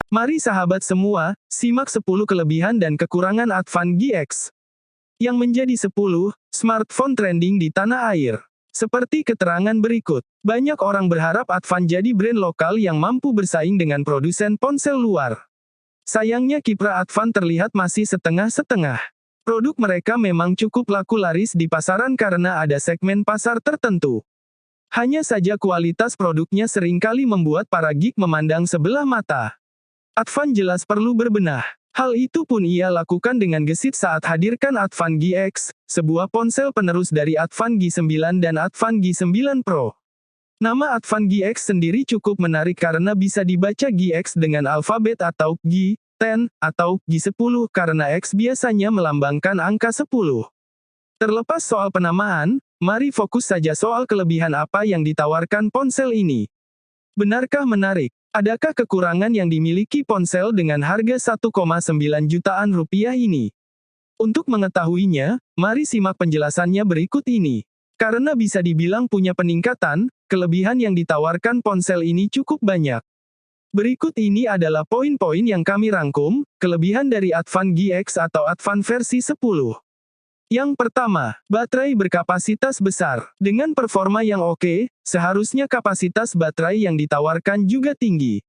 Mari sahabat semua, simak 10 kelebihan dan kekurangan Advan GX. Yang menjadi 10 smartphone trending di tanah air. Seperti keterangan berikut. Banyak orang berharap Advan jadi brand lokal yang mampu bersaing dengan produsen ponsel luar. Sayangnya kiprah Advan terlihat masih setengah-setengah. Produk mereka memang cukup laku laris di pasaran karena ada segmen pasar tertentu. Hanya saja kualitas produknya seringkali membuat para geek memandang sebelah mata. Advan jelas perlu berbenah. Hal itu pun ia lakukan dengan gesit saat hadirkan Advan GX, sebuah ponsel penerus dari Advan G9 dan Advan G9 Pro. Nama Advan GX sendiri cukup menarik karena bisa dibaca GX dengan alfabet atau G10 atau G10 karena X biasanya melambangkan angka 10. Terlepas soal penamaan, mari fokus saja soal kelebihan apa yang ditawarkan ponsel ini. Benarkah menarik? Adakah kekurangan yang dimiliki ponsel dengan harga 1,9 jutaan rupiah ini? Untuk mengetahuinya, mari simak penjelasannya berikut ini. Karena bisa dibilang punya peningkatan, kelebihan yang ditawarkan ponsel ini cukup banyak. Berikut ini adalah poin-poin yang kami rangkum, kelebihan dari Advan GX atau Advan versi 10. Yang pertama, baterai berkapasitas besar. Dengan performa yang oke, seharusnya kapasitas baterai yang ditawarkan juga tinggi.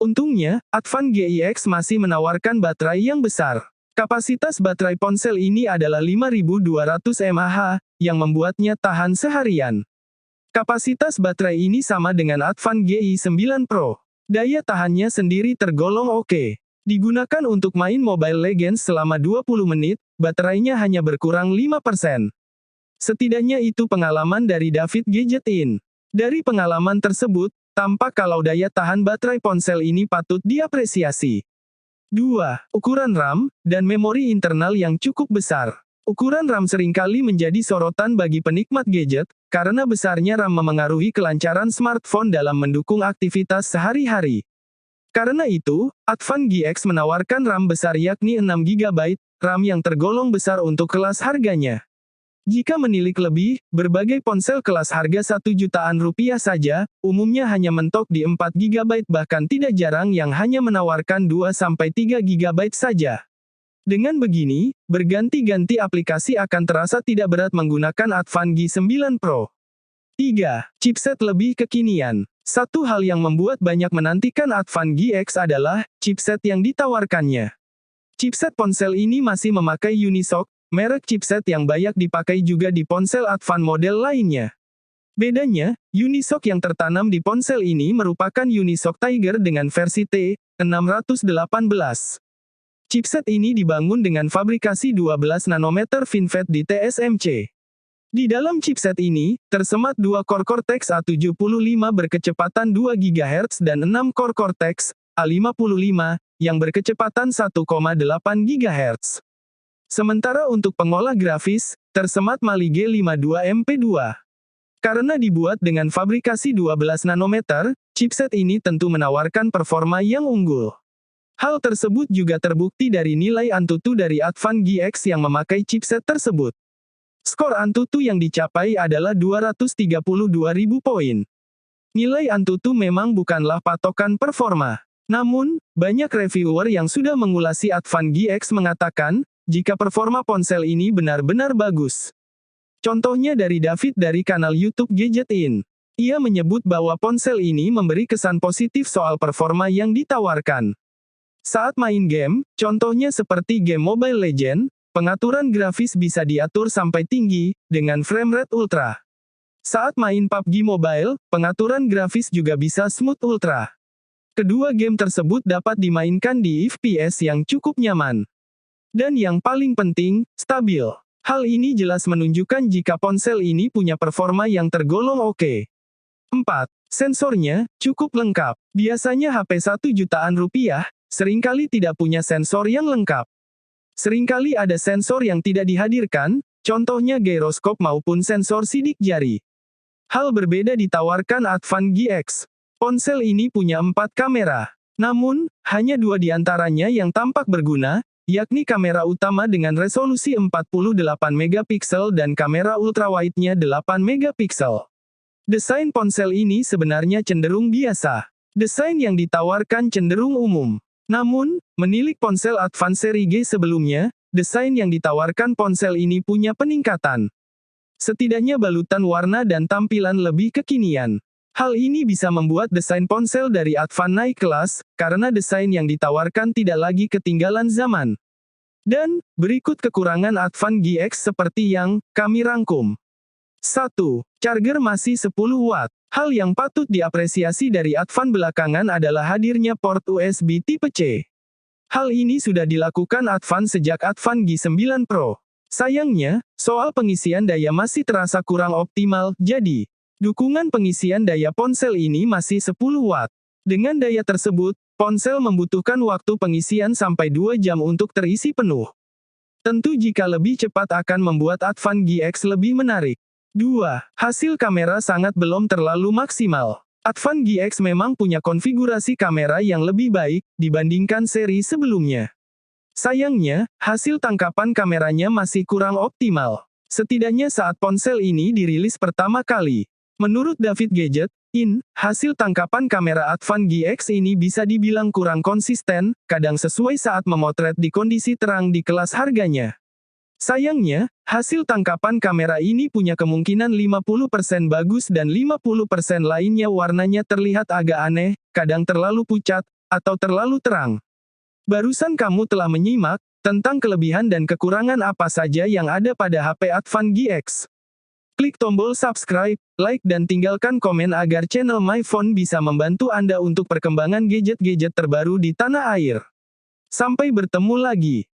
Untungnya, Advan GX masih menawarkan baterai yang besar. Kapasitas baterai ponsel ini adalah 5200 mAh, yang membuatnya tahan seharian. Kapasitas baterai ini sama dengan Advan GI9 Pro. Daya tahannya sendiri tergolong oke. Digunakan untuk main Mobile Legends selama 20 menit, baterainya hanya berkurang 5%. Setidaknya itu pengalaman dari David Gadgetin. Dari pengalaman tersebut, tampak kalau daya tahan baterai ponsel ini patut diapresiasi. 2. Ukuran RAM dan memori internal yang cukup besar. Ukuran RAM seringkali menjadi sorotan bagi penikmat gadget, karena besarnya RAM memengaruhi kelancaran smartphone dalam mendukung aktivitas sehari-hari. Karena itu, Advan GX menawarkan RAM besar yakni 6GB RAM yang tergolong besar untuk kelas harganya. Jika menilik lebih, berbagai ponsel kelas harga 1 jutaan rupiah saja, umumnya hanya mentok di 4GB bahkan tidak jarang yang hanya menawarkan 2-3GB saja. Dengan begini, berganti-ganti aplikasi akan terasa tidak berat menggunakan Advan G9 Pro. 3. Chipset lebih kekinian. Satu hal yang membuat banyak menantikan Advan GX adalah chipset yang ditawarkannya. Chipset ponsel ini masih memakai Unisoc, merek chipset yang banyak dipakai juga di ponsel Advan model lainnya. Bedanya, Unisoc yang tertanam di ponsel ini merupakan Unisoc Tiger dengan versi T618. Chipset ini dibangun dengan fabrikasi 12 nanometer FinFET di TSMC. Di dalam chipset ini, tersemat 2 core Cortex A75 berkecepatan 2 GHz dan 6 core Cortex A55 yang berkecepatan 1,8 GHz. Sementara untuk pengolah grafis, tersemat Mali G52MP2. Karena dibuat dengan fabrikasi 12 nanometer, chipset ini tentu menawarkan performa yang unggul. Hal tersebut juga terbukti dari nilai Antutu dari Advan GX yang memakai chipset tersebut. Skor Antutu yang dicapai adalah 232.000 poin. Nilai Antutu memang bukanlah patokan performa. Namun, banyak reviewer yang sudah mengulasi Advan GX mengatakan, jika performa ponsel ini benar-benar bagus. Contohnya dari David dari kanal YouTube Gadgetin. Ia menyebut bahwa ponsel ini memberi kesan positif soal performa yang ditawarkan. Saat main game, contohnya seperti game Mobile Legends, pengaturan grafis bisa diatur sampai tinggi, dengan frame rate ultra. Saat main PUBG Mobile, pengaturan grafis juga bisa smooth ultra. Kedua game tersebut dapat dimainkan di FPS yang cukup nyaman. Dan yang paling penting, stabil. Hal ini jelas menunjukkan jika ponsel ini punya performa yang tergolong oke. 4. Sensornya, cukup lengkap. Biasanya HP 1 jutaan rupiah, seringkali tidak punya sensor yang lengkap. Seringkali ada sensor yang tidak dihadirkan, contohnya gyroscope maupun sensor sidik jari. Hal berbeda ditawarkan Advan GX. Ponsel ini punya 4 kamera. Namun, hanya 2 diantaranya yang tampak berguna, yakni kamera utama dengan resolusi 48 megapiksel dan kamera ultrawide-nya 8 megapiksel. Desain ponsel ini sebenarnya cenderung biasa. Desain yang ditawarkan cenderung umum. Namun, menilik ponsel Advance seri G sebelumnya, desain yang ditawarkan ponsel ini punya peningkatan. Setidaknya balutan warna dan tampilan lebih kekinian. Hal ini bisa membuat desain ponsel dari Advance naik kelas, karena desain yang ditawarkan tidak lagi ketinggalan zaman. Dan, berikut kekurangan Advance GX seperti yang kami rangkum. 1. Charger masih 10 watt. Hal yang patut diapresiasi dari Advance belakangan adalah hadirnya port USB tipe C. Hal ini sudah dilakukan Advance sejak Advance G9 Pro. Sayangnya, soal pengisian daya masih terasa kurang optimal, jadi, dukungan pengisian daya ponsel ini masih 10 watt. Dengan daya tersebut, ponsel membutuhkan waktu pengisian sampai 2 jam untuk terisi penuh. Tentu jika lebih cepat akan membuat Advance GX lebih menarik. 2. Hasil kamera sangat belum terlalu maksimal. Advance GX memang punya konfigurasi kamera yang lebih baik, dibandingkan seri sebelumnya. Sayangnya, hasil tangkapan kameranya masih kurang optimal. Setidaknya saat ponsel ini dirilis pertama kali. Menurut David Gadget, hasil tangkapan kamera Advance GX ini bisa dibilang kurang konsisten, kadang sesuai saat memotret di kondisi terang di kelas harganya. Sayangnya, hasil tangkapan kamera ini punya kemungkinan 50% bagus dan 50% lainnya warnanya terlihat agak aneh, kadang terlalu pucat, atau terlalu terang. Barusan kamu telah menyimak tentang kelebihan dan kekurangan apa saja yang ada pada HP Advance GX. Klik tombol subscribe, like dan tinggalkan komen agar channel MyPhone bisa membantu Anda untuk perkembangan gadget-gadget terbaru di tanah air. Sampai bertemu lagi.